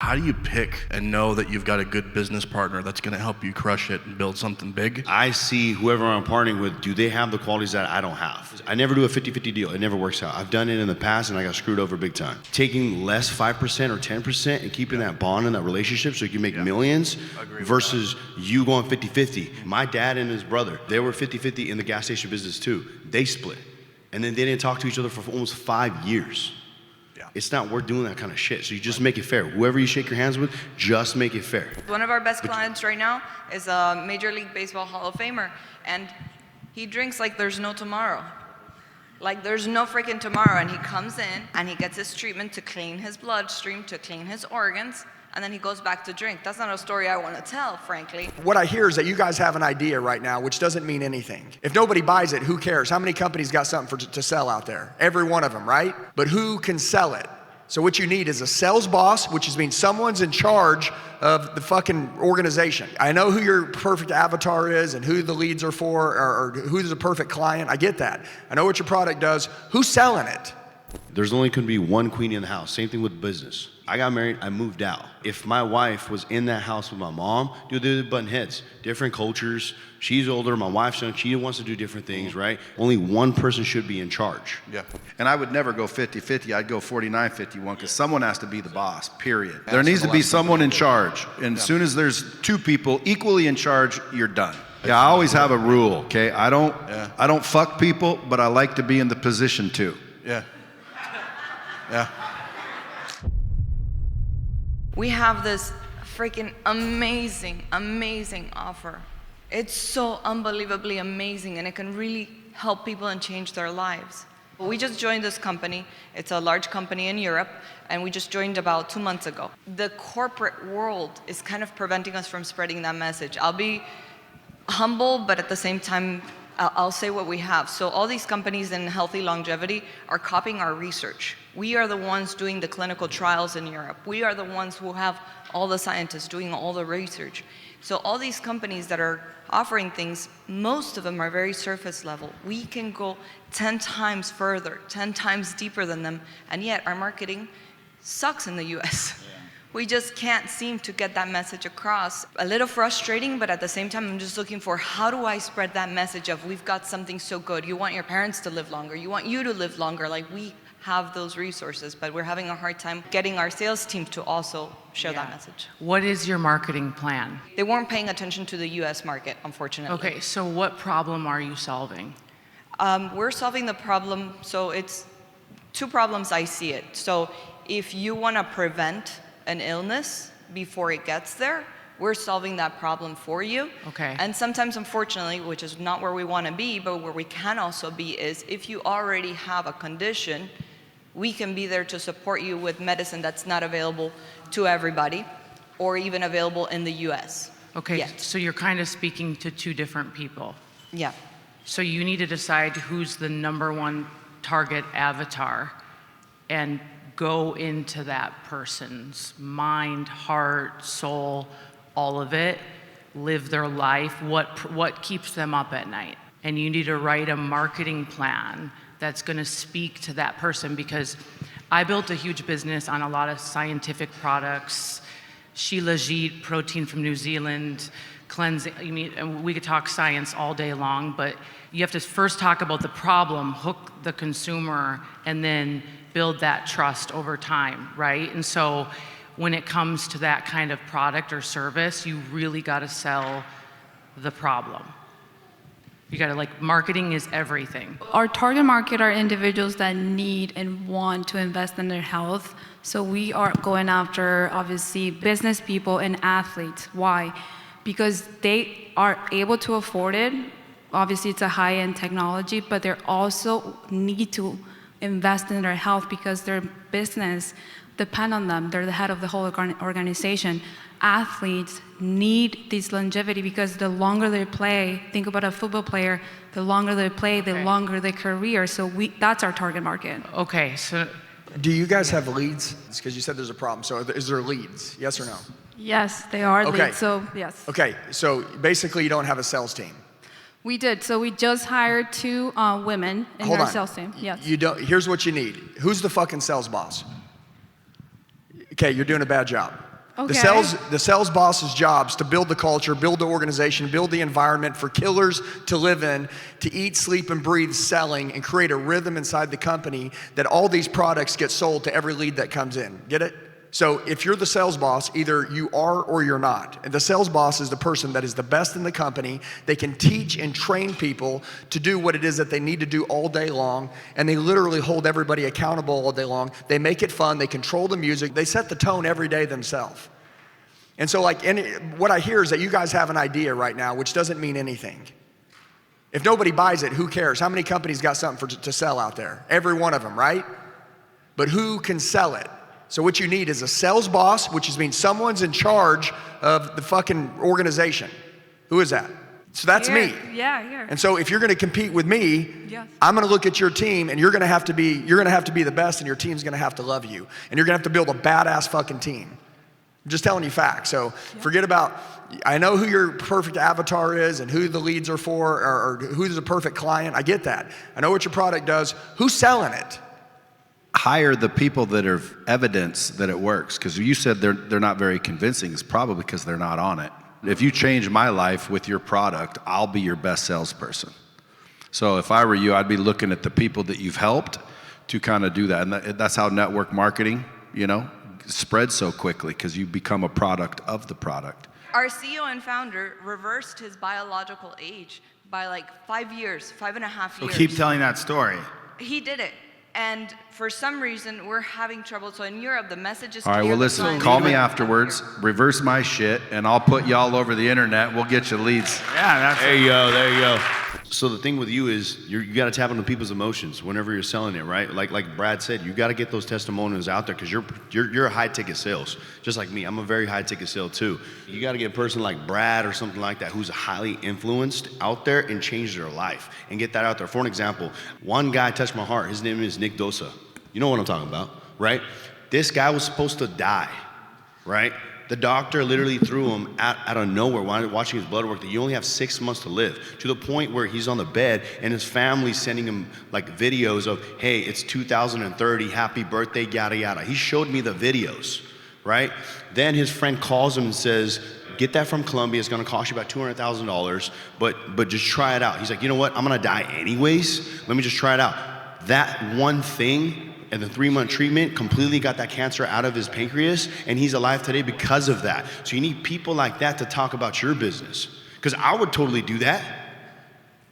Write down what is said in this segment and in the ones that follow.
How do you pick and know that you've got a good business partner that's gonna help you crush it and build something big? I see whoever I'm partnering with, do they have the qualities that I don't have? I never do a 50-50 deal. It never works out. I've done it in the past and I got screwed over big time. Taking less 5% or 10% and keeping that bond and that relationship so you can make millions versus you going 50-50. My dad and his brother, they were 50-50 in the gas station business too. They split. And then they didn't talk to each other for almost 5 years. It's not worth doing that kind of shit. So you just make it fair. Whoever you shake your hands with, just make it fair. One of our best clients right now is a Major League Baseball Hall of Famer, and he drinks like there's no tomorrow. Like there's no freaking tomorrow, and he comes in and he gets his treatment to clean his bloodstream, to clean his organs, and then he goes back to drink. That's not a story I want to tell, frankly. What I hear is that you guys have an idea right now, which doesn't mean anything. If nobody buys it, who cares? How many companies got something to sell out there? Every one of them, right? But who can sell it? So what you need is a sales boss, which means someone's in charge of the fucking organization. I know who your perfect avatar is and who the leads are for or who's the perfect client. I get that. I know what your product does. Who's selling it? There's only going to be one queen in the house. Same thing with business. I got married, I moved out. If my wife was in that house with my mom, dude, they're button heads. Different cultures. She's older, my wife's young, she wants to do different things, right? Only one person should be in charge. Yeah, and I would never go 50-50, I'd go 49-51, because someone has to be the boss, period. There needs to be someone in charge, and as soon as there's two people equally in charge, you're done. Yeah, I always have a rule, okay? I don't fuck people, but I like to be in the position too. Yeah. Yeah. We have this freaking amazing, amazing offer. It's so unbelievably amazing, and it can really help people and change their lives. We just joined this company. It's a large company in Europe, and we just joined about 2 months ago. The corporate world is kind of preventing us from spreading that message. I'll be humble, but at the same time, I'll say what we have. So all these companies in healthy longevity are copying our research. We are the ones doing the clinical trials in Europe. We are the ones who have all the scientists doing all the research. So all these companies that are offering things, most of them are very surface level. We can go 10 times further, 10 times deeper than them, and yet our marketing sucks in the US. We just can't seem to get that message across. A little frustrating, but at the same time, I'm just looking for how do I spread that message of we've got something so good. You want your parents to live longer. You want you to live longer. Like we have those resources, but we're having a hard time getting our sales team to also share that message. What is your marketing plan? They weren't paying attention to the US market, unfortunately. Okay, so what problem are you solving? We're solving the problem, so it's two problems I see it. So if you want to prevent an illness before it gets there, we're solving that problem for you. Okay. And sometimes, unfortunately, which is not where we want to be, but where we can also be is if you already have a condition, we can be there to support you with medicine that's not available to everybody or even available in the US. Okay, yet. so you're kind of speaking to two different people. Yeah. So you need to decide who's the #1 target avatar and go into that person's mind, heart, soul, all of it, live their life, what keeps them up at night. And you need to write a marketing plan that's gonna speak to that person, because I built a huge business on a lot of scientific products, Shilajit, protein from New Zealand, cleansing. I mean, we could talk science all day long, but you have to first talk about the problem, hook the consumer, and then build that trust over time, right? And so when it comes to that kind of product or service, you really gotta sell the problem. You gotta, like, marketing is everything. Our target market are individuals that need and want to invest in their health. So we are going after, obviously, business people and athletes. Why? Because they are able to afford it. Obviously, it's a high-end technology, but they also need to invest in their health because their business depend on them. They're the head of the whole organization. Athletes need this longevity because the longer they play, think about a football player, the longer they play, the longer their career. So that's our target market. Okay, so. Do you guys have leads? Because you said there's a problem. So is there leads? Yes or no? Yes, they are leads, so yes. Okay, so basically you don't have a sales team. We did. So we just hired 2 women in our sales team. Yes. You don't. Here's what you need. Who's the fucking sales boss? Okay, you're doing a bad job. Okay. The sales boss's job is to build the culture, build the organization, build the environment for killers to live in, to eat, sleep, and breathe selling, and create a rhythm inside the company that all these products get sold to every lead that comes in. Get it? So if you're the sales boss, either you are or you're not. And the sales boss is the person that is the best in the company. They can teach and train people to do what it is that they need to do all day long, and they literally hold everybody accountable all day long. They make it fun, they control the music, they set the tone every day themselves. And so what I hear is that you guys have an idea right now, which doesn't mean anything. If nobody buys it, who cares? How many companies got something to sell out there? Every one of them, right? But who can sell it? So what you need is a sales boss, which means someone's in charge of the fucking organization. Who is that? So that's me. Yeah, here. And so if you're gonna compete with me, Yes. I'm gonna look at your team, and you're gonna have to be the best, and your team's gonna have to love you. And you're gonna have to build a badass fucking team. I'm just telling you facts. So forget about, I know who your perfect avatar is and who the leads are for, or who's the perfect client. I get that. I know what your product does. Who's selling it? Hire the people that are evidence that it works, because you said they're not very convincing. It's probably because they're not on it. If you change my life with your product, I'll be your best salesperson. So if I were you, I'd be looking at the people that you've helped to kind of do that. And that's how network marketing, spreads so quickly, because you become a product of the product. Our CEO and founder reversed his biological age by like 5 years, 5.5 years. So keep telling that story. He did it. And for some reason, we're having trouble. So in Europe, the message is All right, clear, well, the listen, signs call are me clear. afterwards, reverse my shit, and I'll put you all over the internet. We'll get you leads. Yeah, that's There you go. There you go. So the thing with you is you got to tap into people's emotions whenever you're selling it, right? Like Brad said, you got to get those testimonials out there, because you're a high ticket sales, just like me. I'm a very high ticket sale too. You got to get a person like Brad or something like that who's highly influenced out there and change their life and get that out there. For an example, one guy touched my heart. His name is Nick Dosa. You know what I'm talking about, right? This guy was supposed to die, right? The doctor literally threw him out of nowhere while watching his blood work that you only have 6 months to live, to the point where he's on the bed and his family's sending him like videos of, hey, it's 2030, happy birthday, yada, yada. He showed me the videos, right? Then his friend calls him and says, get that from Colombia. It's gonna cost you about $200,000, but just try it out. He's like, you know what? I'm gonna die anyways. Let me just try it out. That one thing and the 3-month treatment completely got that cancer out of his pancreas, and he's alive today because of that. So you need people like that to talk about your business, because I would totally do that,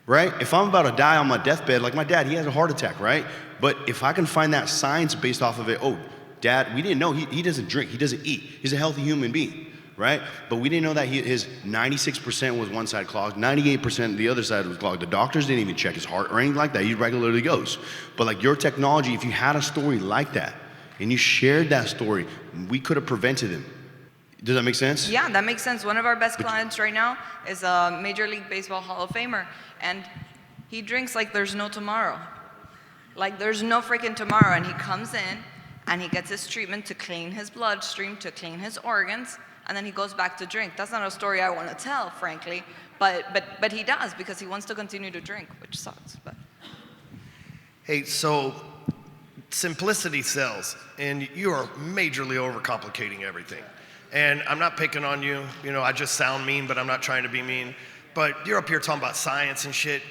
right? If I'm about to die on my deathbed, like my dad, he has a heart attack, right? But if I can find that science based off of it, oh, Dad, we didn't know he doesn't drink, he doesn't eat, he's a healthy human being, right? But we didn't know that his 96% was one side clogged, 98% the other side was clogged. The doctors didn't even check his heart or anything like that. He regularly goes. But like your technology, if you had a story like that and you shared that story, we could have prevented him. Does that make sense? Yeah, that makes sense. One of our best clients right now is a Major League Baseball Hall of Famer, and he drinks like there's no tomorrow. Like there's no freaking tomorrow, and he comes in and he gets his treatment to clean his bloodstream, to clean his organs, and then he goes back to drink. That's not a story I want to tell, frankly, but he does, because he wants to continue to drink, which sucks. But Hey, so simplicity sells, and you are majorly overcomplicating everything. And I'm not picking on you. I just sound mean, but I'm not trying to be mean. But you're up here talking about science and shit.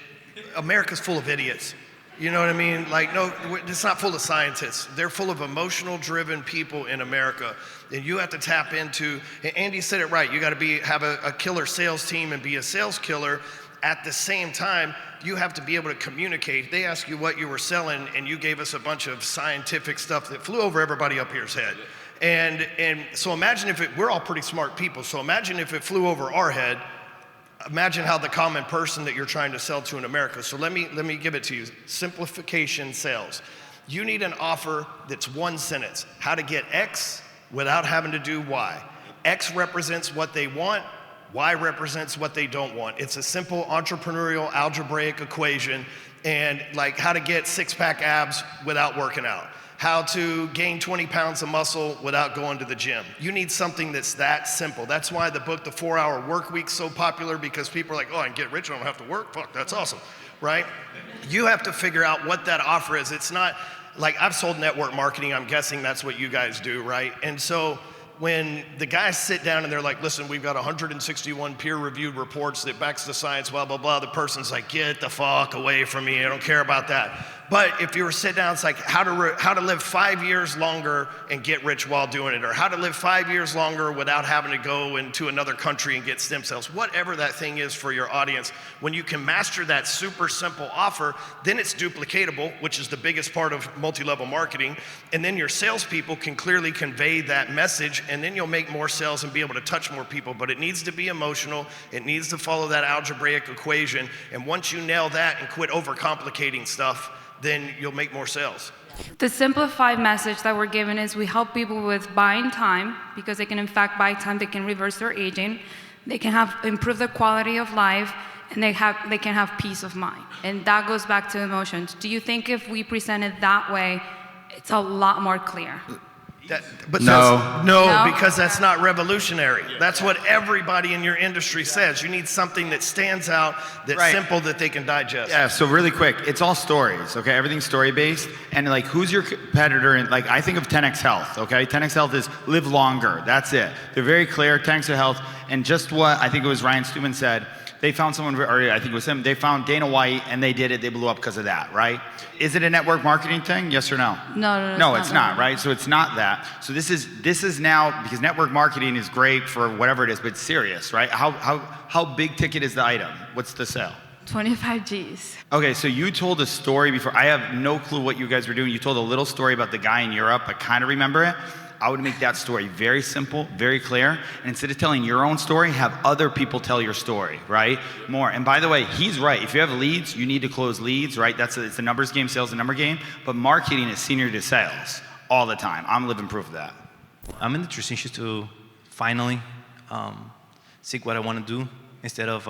America's full of idiots. You know what I mean? Like, no, it's not full of scientists. They're full of emotional-driven people in America. And you have to tap into, and Andy said it right, you got to have a killer sales team and be a sales killer. At the same time, you have to be able to communicate. They asked you what you were selling, and you gave us a bunch of scientific stuff that flew over everybody up here's head. And so imagine we're all pretty smart people, so imagine if it flew over our head. Imagine how the common person that you're trying to sell to in America. So let me give it to you. Simplification sales. You need an offer that's one sentence. How to get X without having to do Y. X represents what they want. Y represents what they don't want. It's a simple entrepreneurial algebraic equation, and like how to get 6-pack abs without working out. How to gain 20 pounds of muscle without going to the gym. You need something that's that simple. That's why the book, The 4-Hour Work Week, is so popular, because people are like, oh, I can get rich, I don't have to work. Fuck, that's awesome, right? You have to figure out what that offer is. It's not, like I've sold network marketing, I'm guessing that's what you guys do, right? And so when the guys sit down and they're like, listen, we've got 161 peer-reviewed reports that backs the science, blah, blah, blah, the person's like, get the fuck away from me, I don't care about that. But if you were to sit down, it's like how to live 5 years longer and get rich while doing it, or how to live 5 years longer without having to go into another country and get stem cells, whatever that thing is for your audience. When you can master that super simple offer, then it's duplicatable, which is the biggest part of multi-level marketing. And then your salespeople can clearly convey that message, and then you'll make more sales and be able to touch more people. But it needs to be emotional. It needs to follow that algebraic equation. And once you nail that and quit overcomplicating stuff, then you'll make more sales. The simplified message that we're giving is we help people with buying time, because they can in fact buy time, they can reverse their aging, they can improve their quality of life, and they can have peace of mind. And that goes back to emotions. Do you think if we present it that way, it's a lot more clear? No, because that's not revolutionary. That's what everybody in your industry says. You need something that stands out, that's simple, that they can digest. Yeah, so really quick, it's all stories, okay? Everything's story-based. And like, who's your competitor? And like, I think of 10X Health, okay? 10X Health is live longer, that's it. They're very clear, 10X Health. And just what I think it was Ryan Stewman said, they found someone, or I think it was him, they found Dana White and they did it, they blew up because of that, right? Is it a network marketing thing, yes or no? No, it's not, right? So it's not that. So this is now, because network marketing is great for whatever it is, but it's serious, right? How big ticket is the item? What's the sale? 25 G's. Okay, so you told a story before. I have no clue what you guys were doing. You told a little story about the guy in Europe. I kind of remember it. I would make that story very simple, very clear, and instead of telling your own story, have other people tell your story, right? More. And by the way, he's right. If you have leads, you need to close leads, right? It's a numbers game, sales a number game, but marketing is senior to sales all the time. I'm living proof of that. I'm in the transition to finally seek what I want to do instead of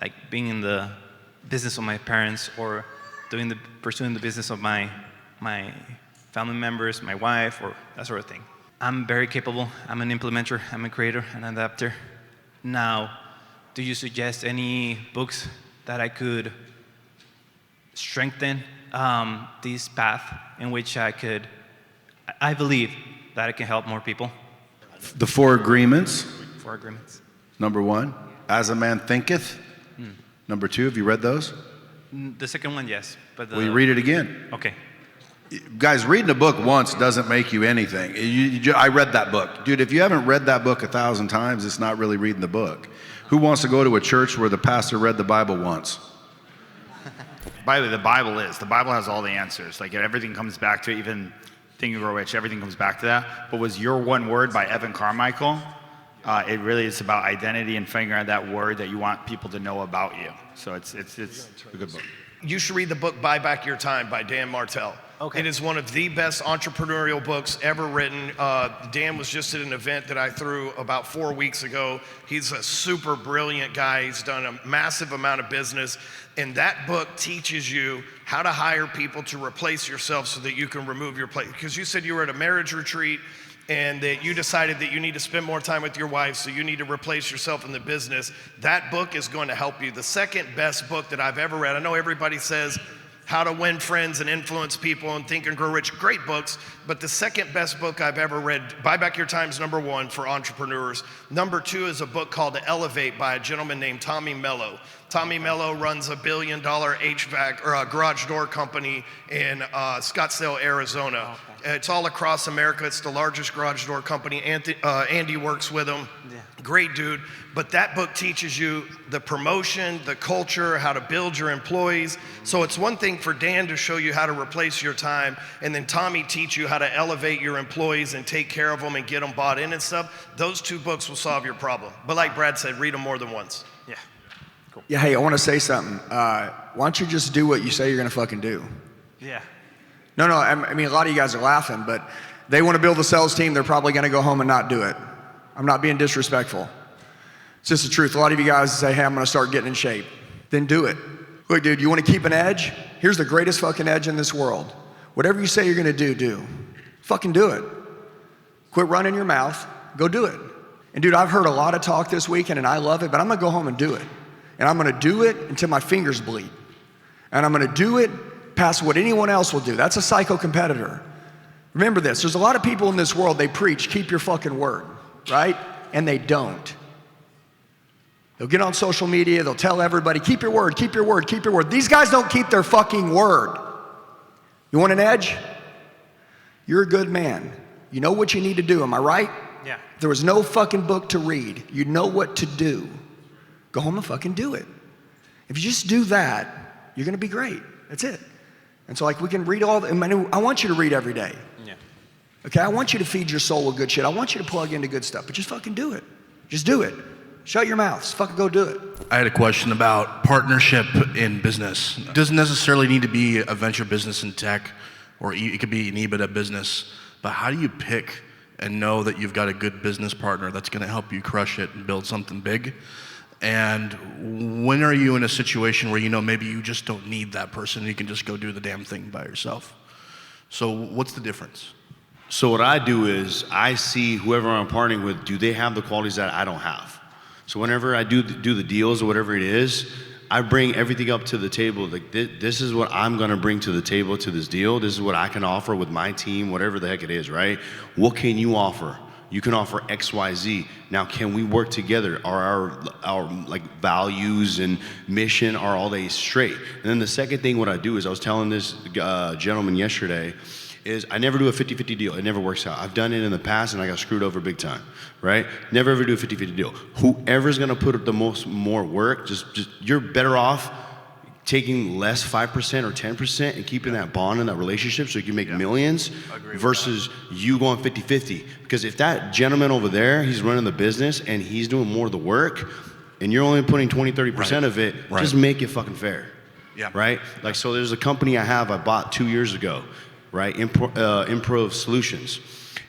like being in the business of my parents or pursuing the business of my family members, my wife, or that sort of thing. I'm very capable. I'm an implementer. I'm a creator, an adapter. Now, do you suggest any books that I could strengthen this path in which I believe that I can help more people? The 4 Agreements. 4 Agreements. Number 1, As a Man Thinketh. Number 2, have you read those? The second one, yes. But Will you read it again? Okay. Guys, reading a book once doesn't make you anything. I read that book. Dude, if you haven't read that book 1,000 times, it's not really reading the book. Who wants to go to a church where the pastor read the Bible once? By the way, the Bible has all the answers. Like, everything comes back to it, even Think and Grow Rich, everything comes back to that. But was Your One Word by Evan Carmichael? It really is about identity and figuring out that word that you want people to know about you. So it's a good book. You should read the book Buy Back Your Time by Dan Martell. Okay. It is one of the best entrepreneurial books ever written. Dan was just at an event that I threw about 4 weeks ago. He's a super brilliant guy. He's done a massive amount of business. And that book teaches you how to hire people to replace yourself so that you can remove your place. Because you said you were at a marriage retreat and that you decided that you need to spend more time with your wife, so you need to replace yourself in the business. That book is going to help you. The second best book that I've ever read, I know everybody says How to Win Friends and Influence People and Think and Grow Rich, great books, but the second best book I've ever read, Buy Back Your Time, is number 1 for entrepreneurs. Number 2 is a book called Elevate by a gentleman named Tommy Mello. Tommy Mello runs $1 billion HVAC or a garage door company in Scottsdale, Arizona. It's all across America. It's the largest garage door company. Andy works with him. Yeah. Great dude. But that book teaches you the promotion, the culture, how to build your employees. So it's one thing for Dan to show you how to replace your time, and then Tommy teach you how to elevate your employees and take care of them and get them bought in and stuff. Those 2 books will solve your problem. But like Brad said, read them more than once. Yeah. Cool. Yeah, hey, I want to say something. Why don't you just do what you say you're going to fucking do? Yeah. No, I mean, a lot of you guys are laughing, but they want to build a sales team. They're probably going to go home and not do it. I'm not being disrespectful. It's just the truth. A lot of you guys say, hey, I'm going to start getting in shape. Then do it. Look, dude, you want to keep an edge? Here's the greatest fucking edge in this world. Whatever you say you're going to do. Fucking do it. Quit running your mouth. Go do it. And dude, I've heard a lot of talk this weekend, and I love it, but I'm going to go home and do it. And I'm going to do it until my fingers bleed. And I'm going to do it past what anyone else will do. That's a psycho competitor. Remember this, there's a lot of people in this world, they preach, keep your fucking word, right? And they don't. They'll get on social media, they'll tell everybody, keep your word, keep your word, keep your word. These guys don't keep their fucking word. You want an edge? You're a good man. You know what you need to do, am I right? Yeah. If there was no fucking book to read, you know what to do. Go home and fucking do it. If you just do that, you're gonna be great. That's it. And so like we can read I want you to read every day. Yeah. Okay, I want you to feed your soul with good shit. I want you to plug into good stuff, but just fucking do it. Just do it. Shut your mouth, just fucking go do it. I had a question about partnership in business. It doesn't necessarily need to be a venture business in tech, or it could be an EBITDA business, but how do you pick and know that you've got a good business partner that's gonna help you crush it and build something big? And when are you in a situation where you know maybe you just don't need that person, you can just go do the damn thing by yourself? So what's the difference? So what I do is I see whoever I'm partnering with, do they have the qualities that I don't have? So whenever I do the deals or whatever it is, I bring everything up to the table. Like this is what I'm gonna bring to the table to this deal. This is what I can offer with my team, whatever the heck it is, right? What can you offer? You can offer X, Y, Z. Now, can we work together? Are our like values and mission, are all they straight? And then the second thing what I do is I was telling this gentleman yesterday, is I never do a 50-50 deal. It never works out. I've done it in the past and I got screwed over big time, right? Never ever do a 50-50 deal. Whoever's gonna put up the more work, just you're better off taking less 5% or 10% and keeping that bond in that relationship so you can make millions versus you going 50-50. Because if that gentleman over there, he's running the business and he's doing more of the work and you're only putting 20-30% of it, just make it fucking fair. Yeah. Right? Like, so there's a company I bought 2 years ago, right? Improve Solutions.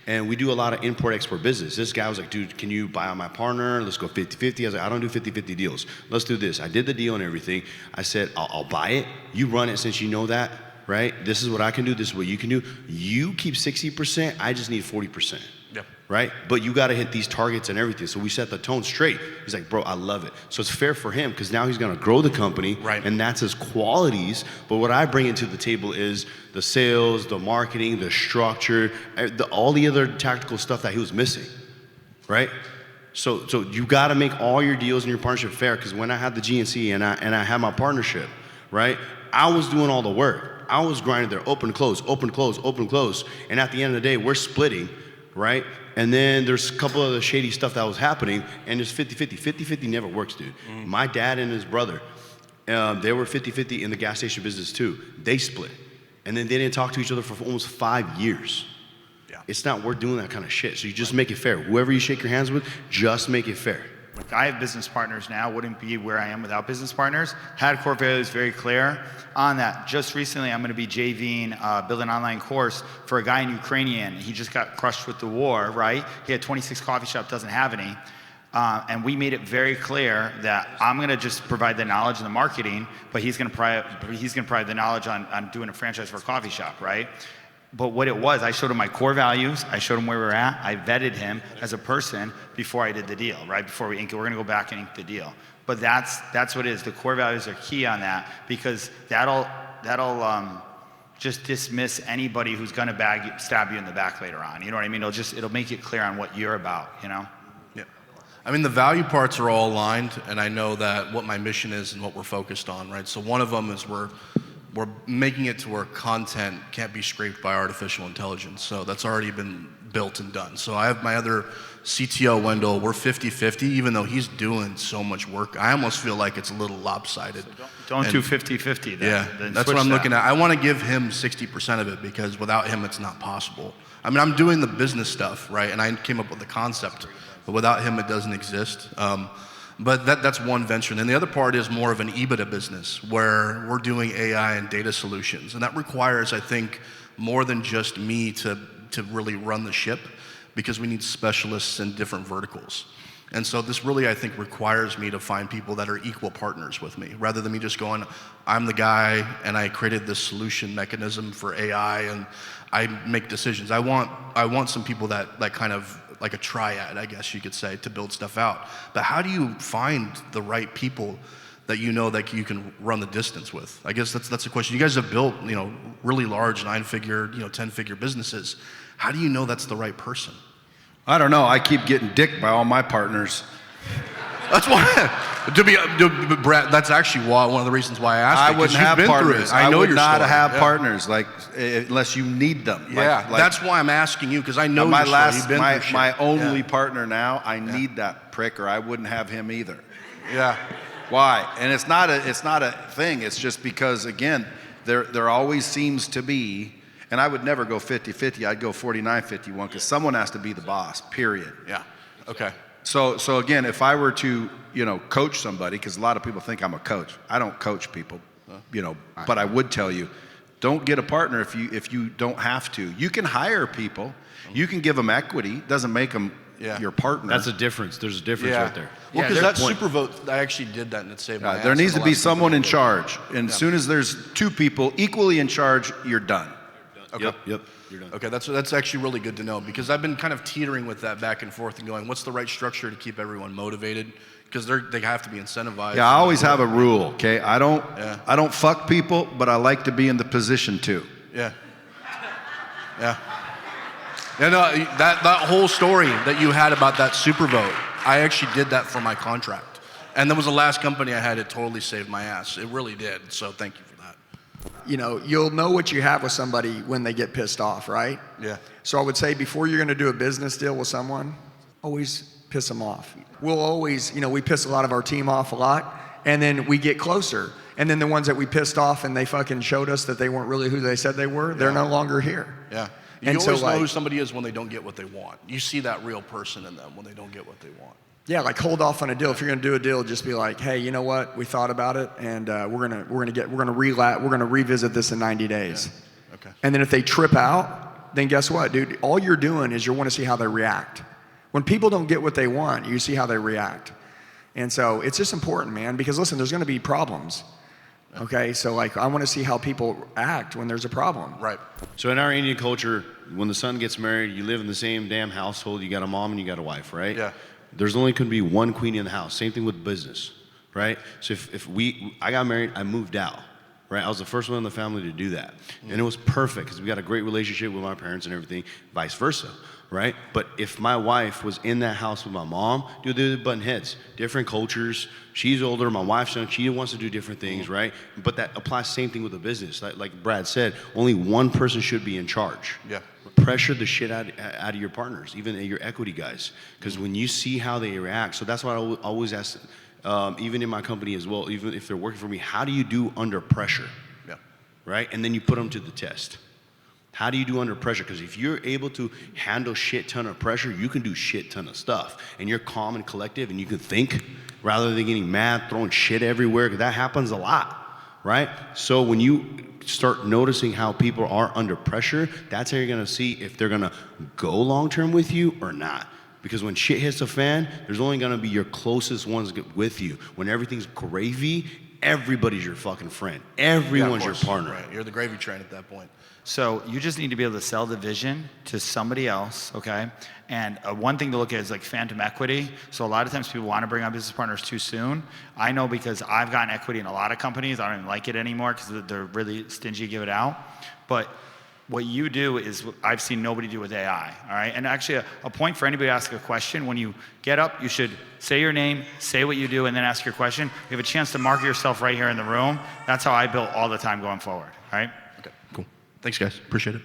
And we do a lot of import-export business. This guy was like, dude, can you buy out my partner? Let's go 50-50. I was like, I don't do 50-50 deals. Let's do this. I did the deal and everything. I said, I'll buy it. You run it since you know that, right? This is what I can do. This is what you can do. You keep 60%. I just need 40%. Yep. Right? But you got to hit these targets and everything. So we set the tone straight. He's like, bro, I love it. So it's fair for him because now he's going to grow the company. Right. And that's his qualities. But what I bring into the table is the sales, the marketing, the structure, all the other tactical stuff that he was missing. Right? So you got to make all your deals and your partnership fair because when I had the GNC and I had my partnership, right, I was doing all the work. I was grinding there, open, close, open, close, open, close. And at the end of the day, we're splitting. Right? And then there's a couple of the shady stuff that was happening, and it's 50-50. 50-50 never works, dude. My dad and his brother, they were 50-50 in the gas station business too. They split. And then they didn't talk to each other for almost 5 years. Yeah. It's not worth doing that kind of shit. So you just make it fair. Whoever you shake your hands with, just make it fair. Like I have business partners now, wouldn't be where I am without business partners. Had core values very clear on that. Just recently, I'm gonna be JVing, build an online course for a guy in Ukrainian. He just got crushed with the war, right? He had 26 coffee shop, doesn't have any. And we made it very clear that I'm gonna just provide the knowledge and the marketing, but he's gonna provide the knowledge on doing a franchise for a coffee shop, right? But what it was, I showed him my core values, I showed him where we're at, I vetted him as a person before I did the deal, right? Before we ink it, we're gonna go back and ink the deal. But that's what it is. The core values are key on that because that'll just dismiss anybody who's gonna stab you in the back later on. You know what I mean? It'll make it clear on what you're about, you know? Yeah. I mean, the value parts are all aligned, and I know that what my mission is and what we're focused on, right? So one of them is we're making it to where content can't be scraped by artificial intelligence. So that's already been built and done. So I have my other CTO, Wendell, we're 50-50, even though he's doing so much work. I almost feel like it's a little lopsided. So don't do 50-50 then. Yeah, then that's what I'm looking at. I want to give him 60% of it because without him, it's not possible. I mean, I'm doing the business stuff, right? And I came up with the concept, but without him, it doesn't exist. But that's one venture. And then the other part is more of an EBITDA business where we're doing AI and data solutions. And that requires, I think, more than just me to really run the ship because we need specialists in different verticals. And so this really, I think, requires me to find people that are equal partners with me rather than me just going, I'm the guy and I created this solution mechanism for AI and I make decisions. I want some people that kind of like a triad, I guess you could say, to build stuff out. But how do you find the right people that you know that you can run the distance with? I guess that's the question. You guys have built, really large 9-figure, 10-figure businesses. How do you know that's the right person? I don't know. I keep getting dicked by all my partners. That's why, Brad, that's actually one of the reasons why I asked I you, 'cause wouldn't you've have been through partners. it. I know would your not story. have Yeah. partners unless you need them. Yeah, that's why I'm asking you, because I know my your story. last, You've been through shit. my only partner now. I need that prick, or I wouldn't have him either. Yeah. Why? And it's not a thing. It's just because, again, there always seems to be, and I would never go 50-50. I'd go 49-51 because someone has to be the boss. Period. Yeah. Okay. So again, if I were to, coach somebody, because a lot of people think I'm a coach. I don't coach people, but I would tell you, don't get a partner if you don't have to. You can hire people. You can give them equity. Doesn't make them your partner. That's a difference. There's a difference right there. Well, because that super vote, I actually did that and it saved my ass. There needs to in the be last someone in couple of charge. And as soon as there's two people equally in charge, you're done. Okay. Yep. You're done. Okay, that's actually really good to know, because I've been kind of teetering with that back and forth and going, what's the right structure to keep everyone motivated? Because they have to be incentivized. Yeah, I always have a rule, okay? I don't fuck people, but I like to be in the position too. Yeah. Yeah. And that whole story that you had about that super vote, I actually did that for my contract. And that was the last company I had. It totally saved my ass. It really did. So thank you for that. You'll know what you have with somebody when they get pissed off, right? Yeah. So I would say before you're going to do a business deal with someone, always piss them off. We'll always, we piss a lot of our team off a lot, and then we get closer. And then the ones that we pissed off and they fucking showed us that they weren't really who they said they were, they're no longer here. Yeah. You And always so, know who somebody is when they don't get what they want. You see that real person in them when they don't get what they want. Yeah, like hold off on a deal. If you're gonna do a deal, just be like, hey, you know what? We thought about it, and we're gonna revisit this in 90 days. Yeah. Okay. And then if they trip out, then guess what, dude? All you're doing is you want to see how they react. When people don't get what they want, you see how they react. And so it's just important, man, because listen, there's gonna be problems. Okay, so I want to see how people act when there's a problem. Right. So in our Indian culture, when the son gets married, you live in the same damn household. You got a mom and you got a wife, right? Yeah. There's only going to be one queen in the house. Same thing with business, right? So I got married, I moved out, right? I was the first one in the family to do that. And it was perfect because we got a great relationship with my parents and everything, vice versa, right? But if my wife was in that house with my mom, dude, they're button heads, different cultures. She's older, my wife's young, she wants to do different things, right? But that applies same thing with the business. Like Brad said, only one person should be in charge. Yeah. Pressure the shit out of your partners, even your equity guys. Because when you see how they react, so that's why I always ask, even in my company as well, even if they're working for me, how do you do under pressure? Yeah. Right? And then you put them to the test. How do you do under pressure? Because if you're able to handle shit ton of pressure, you can do shit ton of stuff. And you're calm and collective and you can think rather than getting mad, throwing shit everywhere, because that happens a lot, right? So when you start noticing how people are under pressure, that's how you're gonna see if they're gonna go long-term with you or not. Because when shit hits the fan, there's only gonna be your closest ones with you. When everything's gravy, everybody's your fucking friend. Everyone's your partner. Right. You're the gravy train at that point. So you just need to be able to sell the vision to somebody else, okay? And one thing to look at is like phantom equity. So a lot of times people want to bring on business partners too soon. I know because I've gotten equity in a lot of companies. I don't even like it anymore because they're really stingy to give it out. But what you do is I've seen nobody do with AI, all right? And actually a point for anybody to ask a question, when you get up, you should say your name, say what you do, and then ask your question. You have a chance to market yourself right here in the room. That's how I built all the time going forward, all right? Okay, cool. Thanks, guys. Appreciate it.